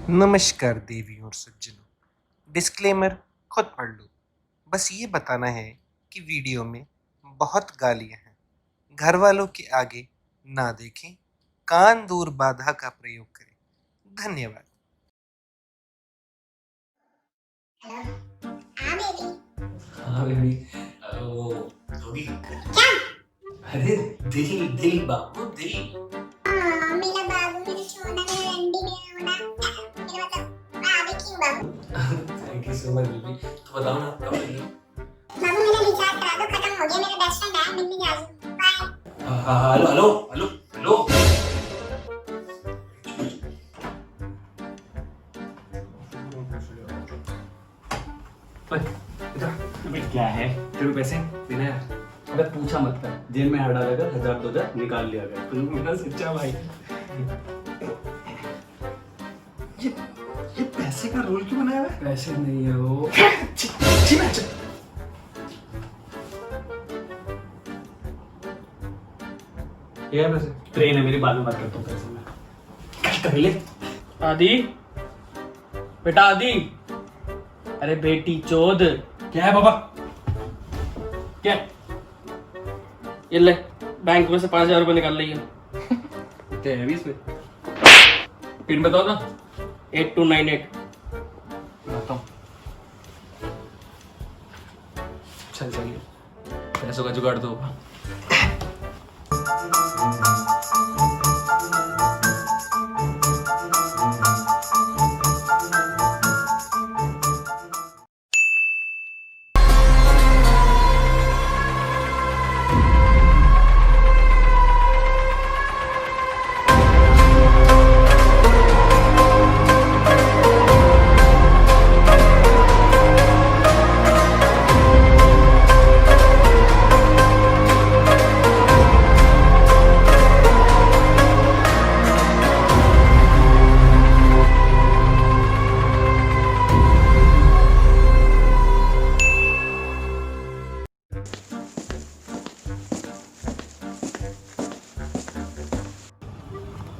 नमस्कार देवी और सज्जनों। डिस्क्लेमर खुद पढ़ लो। बस ये बताना है कि वीडियो में बहुत गालियां हैं। घर वालों के आगे ना देखें, कान दूर बाधा का प्रयोग करें। धन्यवाद। हाँ बेबी। वो धोबी क्या? अरे दिल दिल बाबू दिल। मेरा बाबू मेरा सोना मेरा रंडी मेरा होना मेरा मतलब आगे क्यों बाबू? Thank you so much baby. तो बताओ ना कब आएगी? बाबू मेरा रिचार्ज करा दो, खत्म हो गया, मेरा बेस्ट फ्रेंड है, मिलने जा रही हूं, बाय। हाँ हेलो हेलो हेलो हेलो। अबे क्या है तेरे पैसे देना यार। अबे पूछा मत कर, जेल में हड़ा लगा 1000-2000 निकाल लिया गया। तू मेरा सच्चा भाई। ये पैसे का रोल क्यों बनाया है? पैसे नहीं है वो। ये है पैसे। ट्रेन है मेरी, बाद में बात करता हूँ पैसे में। कर ले। आदि, बेटा आदि, अरे बेटी चोद, क्या है बाबा? क्या ये ले, बैंक में से 5000 रुपये निकाल लिया। क्या है अभी इसमें? पिन बताओ ना। 8298। बताता हूँ। चल सही है, पैसों का जुगाड़ तो होगा।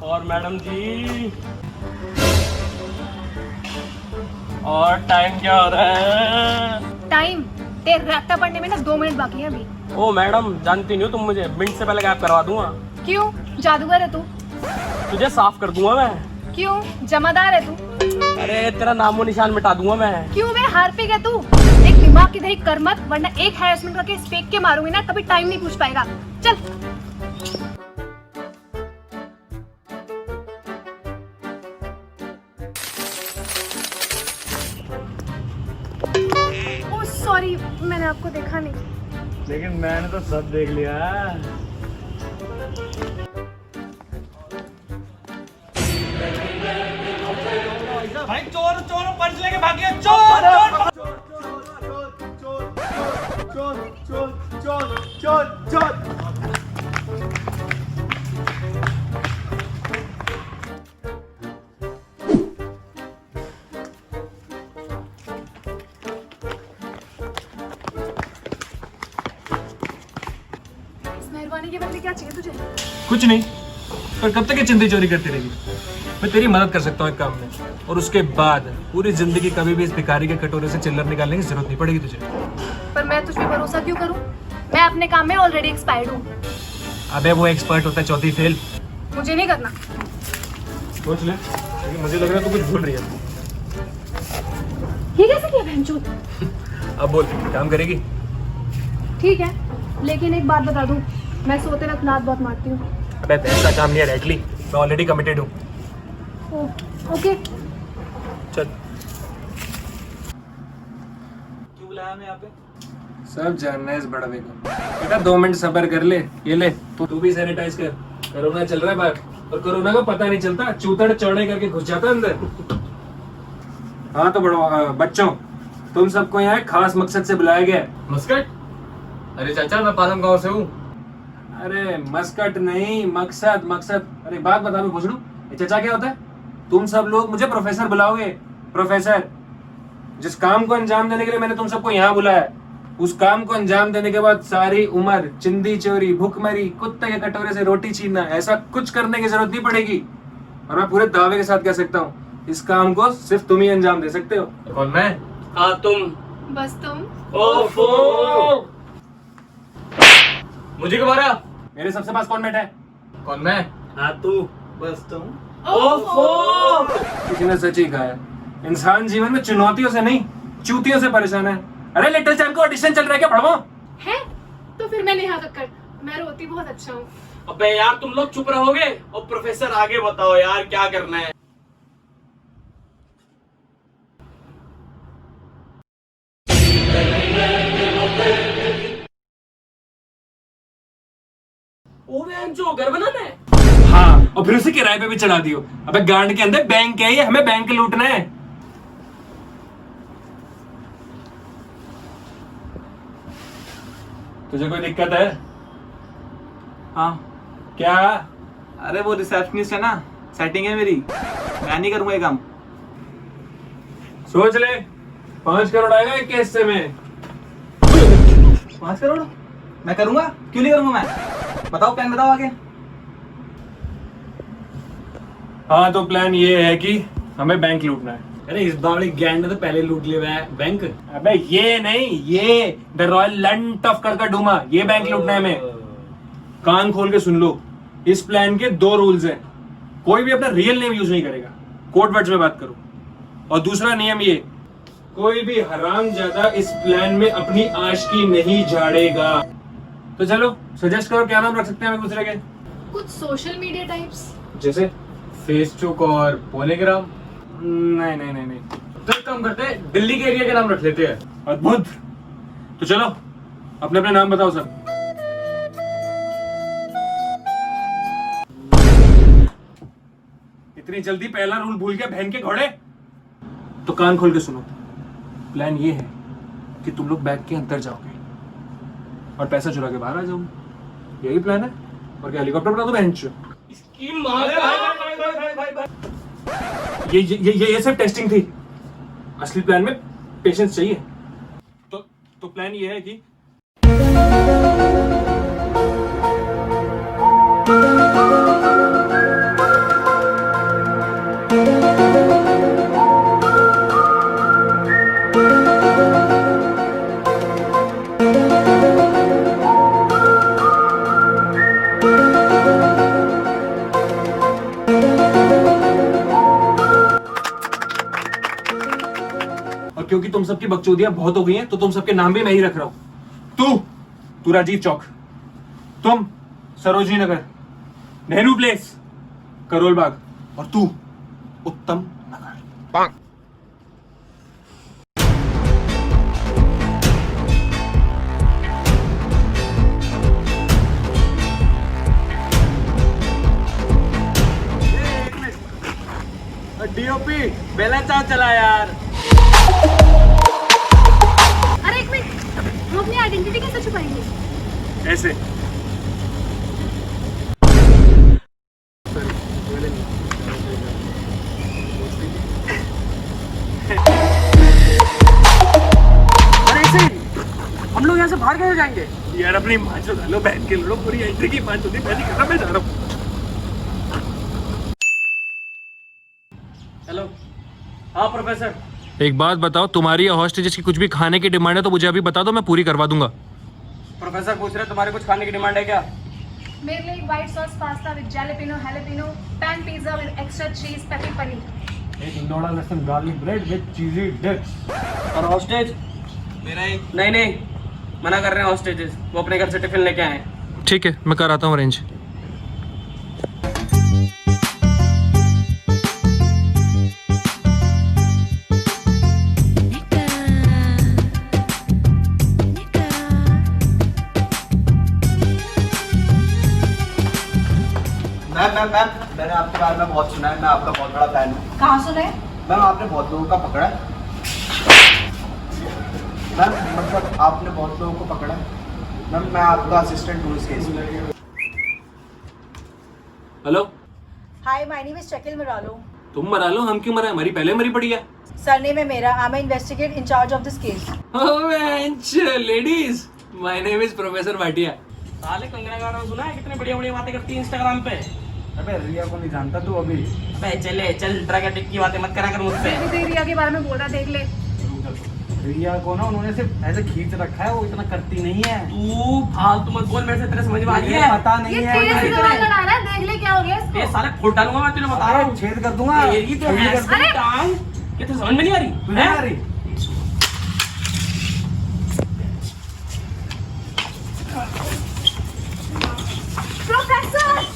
और मैडम जी, और टाइम क्या हो रहा है? टाइम तेरे रैप्टा पढ़ने में ना 2 मिनट बाकी हैं अभी। ओ मैडम, जानती नहीं हो तुम मुझे, मिनट से पहले गायब करवा दूंगा। क्यों, जादूगर है तू? तुझे साफ कर दूंगा मैं। क्यों, जमादार है तू? अरे तेरा नामो निशान मिटा दूंगा मैं। क्यों बे, हार्पिक है तू? एक दिमाग की दही कर मत, वरना एक हैरेसमेंट करके फेंक के मारूंगी ना, कभी टाइम नहीं पूछ पाएगा। चल। ओह सॉरी, मैंने आपको देखा नहीं। लेकिन मैंने तो सब देख लिया। भाई चोर चोर पर्स लेके भाग गया। चोर इस मेहरबानी के बदले क्या चाहिए तुझे? कुछ नहीं, पर कब तक ये चिंदी चोरी करती रहेगी? मैं तेरी मदद कर सकता हूँ एक काम में, और उसके बाद पूरी जिंदगी कभी भी इस भिखारी के कटोरे से चिल्लर निकालने की जरूरत नहीं पड़ेगी तुझे। पर मैं तुझ पे भरोसा क्यों करूं? मैं अपने काम में ऑलरेडी एक्सपायर्ड हूँ। अबे वो एक्सपर्ट होता है चौथी फेल। मुझे नहीं करना। सोच ले, लेकिन मुझे लग रहा है तू कुछ भूल रही है। ये कैसे किया बहनचोद? अब बोल, काम करेगी? ठीक है, लेकिन एक बात बता दूं, मैं सोते वक्त लात बहुत मारती हूँ। अबे ऐसा काम नहीं है रैटली, मैं ऑलरेडी कमिटेड हूँ। ओके। चल। क्यों बुलाया मैं यहाँ पे? सब जानना है इस बड़वे को। बेटा 2 मिनट सब्र कर ले, ये ले तू भी सैनिटाइज कर। कोरोना चल रहा है बाहर, और कोरोना का पता नहीं चलता, चूतड़ चौड़े करके घुस जाता अंदर। हाँ तो बच्चों, तुम सबको यहाँ एक खास मकसद से बुलाया गया है। मस्कट? अरे चाचा, मैं पालम गांव से हूँ। अरे मस्कट नहीं, मकसद मकसद। अरे बात बता, मैं पूछ लूं, ये चचा क्या होता है? तुम सब लोग मुझे प्रोफेसर बुलाओगे, प्रोफेसर। जिस काम को अंजाम देने के लिए मैंने तुम सबको यहाँ बुलाया, उस काम को अंजाम देने के बाद सारी उम्र चिंदी चोरी, भुखमरी, कुत्ते के कटोरे से रोटी छीनना, ऐसा कुछ करने की जरूरत नहीं पड़ेगी। और मैं पूरे दावे के साथ कह सकता हूँ, इस काम को सिर्फ तुम ही अंजाम दे सकते हो। कौन मैं? हाँ तुम। बस तुम। ओफो। मुझे क्यों मारा? मेरे सबसे पास कौन बैठा है? कौन मैं? हाँ तू। बस तुम। ओफो। किसी ने सच ही कहा है, इंसान जीवन में चुनौतियों से नहीं चूतियों से परेशान है। अरे लिटिल चैंप का ऑडिशन चल रहा है क्या, पढ़वा? है तो फिर मैं नेहा कक्कड़, मैं रोती बहुत अच्छा हूँ। अबे यार तुम लोग चुप रहोगे और प्रोफेसर आगे बताओ यार क्या करना है। ओ बहन जो घर बनाना है। हाँ, और फिर उसे किराए पे भी चढ़ा दियो। अबे गांड के अंदर बैंक है ये, हमें बैंक लूटना है। तुझे कोई दिक्कत है? हाँ। क्या? अरे वो रिसेप्शनिस्ट है ना, सेटिंग है मेरी, मैं नहीं करूंगा ये काम। सोच ले, 5 करोड़ आएगा एक केस से में। 5 करोड़ मैं करूंगा, क्यों नहीं करूंगा मैं? बताओ प्लान बताओ आगे। हाँ तो प्लान ये है कि हमें बैंक लूटना है। अरे इस बावड़ी गैंग ने तो पहले लूट लिया हुआ है बैंक। अबे ये नहीं, ये द रॉयल लंट ऑफ करकटुमा, ये बैंक लूटना है हमें। कान खोल के सुन लो, इस प्लान के 2 रूल्स हैं। कोई भी अपना रियल नेम यूज नहीं करेगा, कोड वर्ड्स में बात करो। और दूसरा नियम ये, कोई भी हरामजादा इस प्लान में अपनी आशिकी नहीं झाड़ेगा। तो चलो सजेस्ट करो, क्या नाम रख सकते हैं हम एक दूसरे के? कुछ सोशल मीडिया टाइप्स। जैसे? फेसबुक और पॉलीग्राम। नहीं नहीं नहीं नहीं। तो एक काम करते हैं, दिल्ली के एरिया के नाम रख लेते हैं। अद्भुत। तो चलो अपने अपने नाम बताओ सब। इतनी जल्दी पहला रूल भूल गया बहन के घोड़े? तो कान खोल के सुनो, प्लान ये है कि तुम लोग बैग के अंदर जाओगे और पैसा चुरा के बाहर आ जाओगे। यही प्लान है। और क्या हेलीकॉप्टर बना दो बहन चो? इसकी माँ का- ये सिर्फ टेस्टिंग थी, असली प्लान में पेशेंस चाहिए। तो प्लान ये है कि और क्योंकि तुम सबकी बकचोदियां बहुत हो गई हैं, तो तुम सबके नाम भी मैं ही रख रहा हूं। तू राजीव चौक, तुम सरोजनी नगर, नेहरू प्लेस, करोल बाग, और तू उत्तम नगर। डीओपी बेला चाव चला यार। अरे एक मिनट, हम अपनी आइडेंटिटी कैसे छुपाएंगे? ऐसे। अरे ऐसे हम लोग यहाँ से बाहर कैसे जाएंगे? यार अपनी माँ चुरा लो, बहन के लो, पूरी एंट्री की माँ चुरी पहली करना, मैं जा रहा हूँ। हेलो। हाँ प्रोफेसर। एक बात बताओ, तुम्हारी या हॉस्टेजेस की कुछ भी खाने की डिमांड है तो मुझे अभी बता दो, मैं पूरी करवा दूंगा। प्रोफेसर पूछ रहे तुम्हारे कुछ खाने की डिमांड है क्या? मेरे लिए white sauce pasta with jalapeno jalapeno, pan pizza with extra cheese, peppy paneer. एक लोड़ा लहसुन garlic bread with cheesy dips. और हॉस्टेज? मेरा एक नहीं नहीं, मना कर रहे हैं हॉस्टेजेस, वो अपने घर से टिफिन लेके आए। ठीक है, मैं कराता हूँ अरेंज। मैम मैंने आपके बारे में बहुत सुना है, मैं आपका बहुत बड़ा फैन हूँ। कहाँ सुना है? मैम आपने बहुत लोगों का पकड़ा है। मैम मतलब आपने बहुत लोगों को पकड़ा है। मैम मैं आपका असिस्टेंट हूँ इस केस में। Hello, Hi, my name is Shakil Muralo. तुम मरा लो, हम क्यों मरा? हमारी पहले मरी पड़ी है। Surname है मेरा. I'm an investigate in charge of this case. Ladies, my name is professor Bhatia. साले कंगना गाना सुना है कितने बढ़िया बढ़िया बातें करती है इंस्टाग्राम पे। अबे रिया को नहीं जानता तू अभी। अबे चले चल, ड्रैगन की बातें मत करा कर मुझसे। तेरी रिया के बारे में बोल रहा, देख ले। रिया को ना उन्होंने सिर्फ ऐसे खींच रखा है, वो इतना करती नहीं है। तू फालतू मत बोल, मेरे से तेरे समझ में आ रही है। पता नहीं ये है तेज से दवाई लगा रहा है, देख ले क्या हो गया इसको। ये साले फोड़ डालूंगा मैं, तुझे बता रहा हूँ। छेद कर दूंगा। तेरी तो ऐसी टांग कि तुझे समझ में नहीं आ रही। तुझे आ रही? प्रोफेसर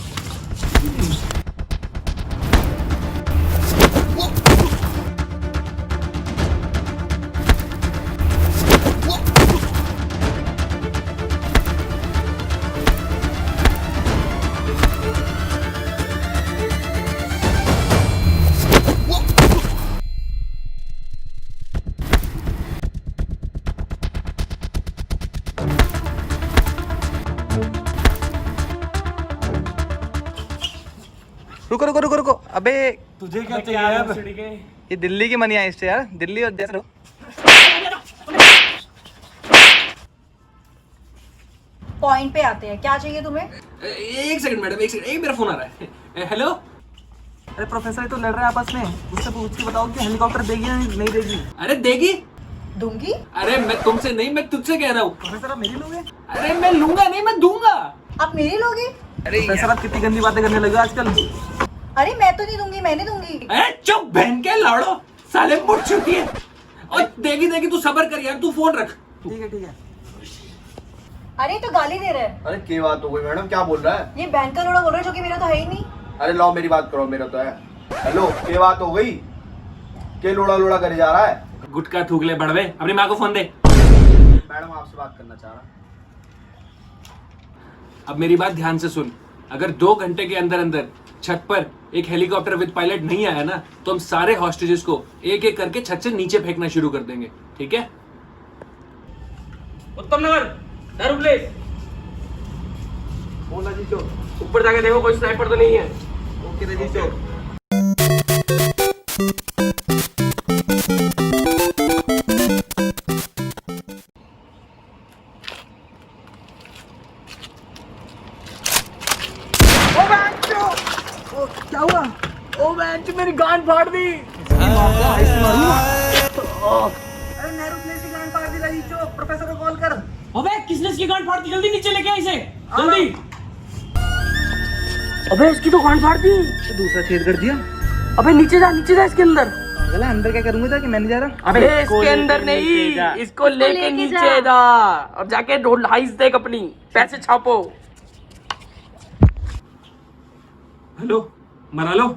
रुको रुको रुको रुको, अबे तुझे क्या चाहिए अब? ये दिल्ली की मनी आइस्ट है यार, दिल्ली और जैसे। पॉइंट पे आते हैं, क्या चाहिए तुम्हें? एक सेकंड मैडम, एक सेकंड, मेरा फोन आ रहा है। हेलो। अरे प्रोफेसर तो लड़ रहे हैं आपस में, उससे पूछ के बताओ कि हेलीकॉप्टर देगी या नहीं देगी। अरे देगी। दूंगी। अरे मैं तुमसे नहीं, मैं तुझसे कह रहा हूँ। प्रोफेसर आप मेरी लोगे? अरे मैं लूंगा नहीं, मैं दूंगा। आप मेरी लोगे? प्रोफेसर आप कितनी गंदी बातें करने लगे आजकल। अरे मैं तो नहीं दूंगी, मैंने दूंगी। अरे चुप बहन के लाड़ो, साले मुड़ चुकी है। और देगी देगी, तू सबर कर यार, तू फोन रख। ठीक है ठीक है। अरे तो गाली दे रहा है। अरे क्या बात हो गई मैडम, क्या बोल रहा है? ये बैंक का लोड़ा बोल रहा है जो कि मेरा तो है ही नहीं। अरे लो मेरी बात करो, मेरा तो है। हेलो, क्या बात हो गई? के लोड़ा लोड़ा करे जा रहा है? गुटका थूक ले बड़वे, अपनी माँ को फोन दे। मैडम आपसे बात करना चाह रहा। अब मेरी बात ध्यान से सुन, अगर 2 घंटे के अंदर अंदर छत पर एक हेलीकॉप्टर विद पायलट नहीं आया ना, तो हम सारे हॉस्टेजेस को एक एक करके छत से नीचे फेंकना शुरू कर देंगे, ठीक है? उत्तम नगर, दारू प्लेस। बोला जी चो। ऊपर जाके देखो कोई स्नाइपर तो नहीं है। ओके रजी चो। क्या हुआ? ओ बेंच मेरी गांड फाड़ दी। अरे नेहरू प्लेस की गांड फाड़ दी रही चो, प्रोफेसर को कॉल कर। अबे किसने इसकी गांड फाड़ दी? जल्दी नीचे लेके आ इसे, जल्दी। अबे इसकी तो गांड फाड़ दी। तो दूसरा छेद कर दिया। अबे नीचे जा इसके अंदर। अगला अंदर क्या करूंगा जाके, मैं नहीं जा रहा। अबे इसके अंदर नहीं, इसको लेके नीचे जा। अब जाके ढोल हाइस देख अपनी, पैसे छापो। हेलो, मरा लो।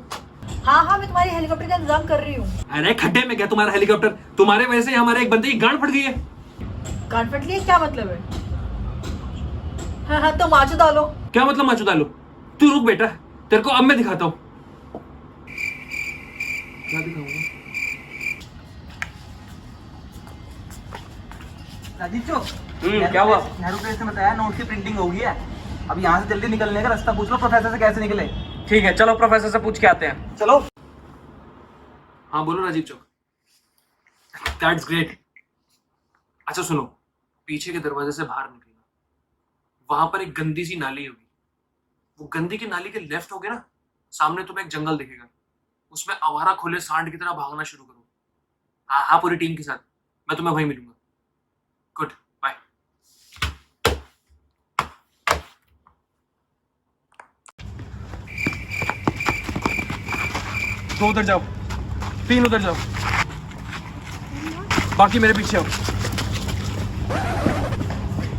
हाँ हाँ, मैं तुम्हारी हेलीकॉप्टर का इंतजाम कर रही हूँ। अरे खड्डे में क्या तुम्हारा हेलीकॉप्टर? तुम्हारे वजह से हमारे एक बंदे की गांड फट गई है। गांड फट ली, क्या मतलब है? हाँ हाँ, तो माचो डालो। क्या मतलब माचो डालो? तू रुक बेटा, तेरे को अब मैं दिखाता हूँ। क्या दिखाऊंगा? राजीव चो, क्या हुआ? नेहरू प्लेस ने बताया नोट की प्रिंटिंग हो गई है। अब यहाँ से जल्दी निकलने का रास्ता पूछ लो प्रोफेसर से, कैसे निकले। ठीक है, चलो प्रोफेसर से पूछ के आते हैं। चलो। हाँ बोलो राजीव चौक। That's great. अच्छा सुनो, पीछे के दरवाजे से बाहर निकलना, वहां पर एक गंदी सी नाली होगी। वो गंदी की नाली के लेफ्ट होगे ना, सामने तुम्हें एक जंगल दिखेगा। उसमें आवारा खुले सांड की तरह भागना शुरू करो। हाँ हाँ, पूरी टीम के साथ। मैं तुम्हें वहीं मिलूंगा। Goodbye. तो उधर जाओ, 3 उधर जाओ, बाकी मेरे पीछे आओ।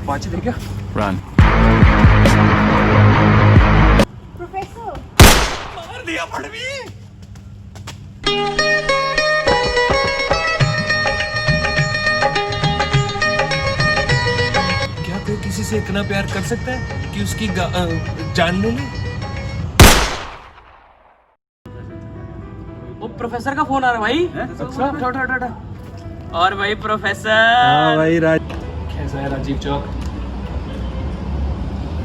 बाची दे क्या? Run. प्रोफेसर मार दिया पड़वी। क्या कोई किसी से इतना प्यार कर सकता है कि उसकी जान ले ले? वो प्रोफेसर का फोन आ रहा है भाई। अच्छा, और भाई प्रोफेसर। हाँ भाई कैसा है राजीव चौक?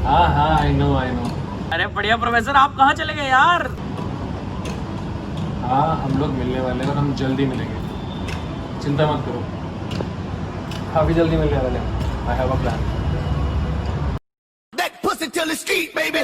हाँ हाँ, आई नो। अरे बढ़िया प्रोफेसर, आप कहाँ चले गए यार? हाँ, हम लोग मिलने वाले हैं और हम जल्दी मिलेंगे, चिंता मत करो। काफी जल्दी मिलने वाले हैं। I have a plan. That pussy till the street, baby.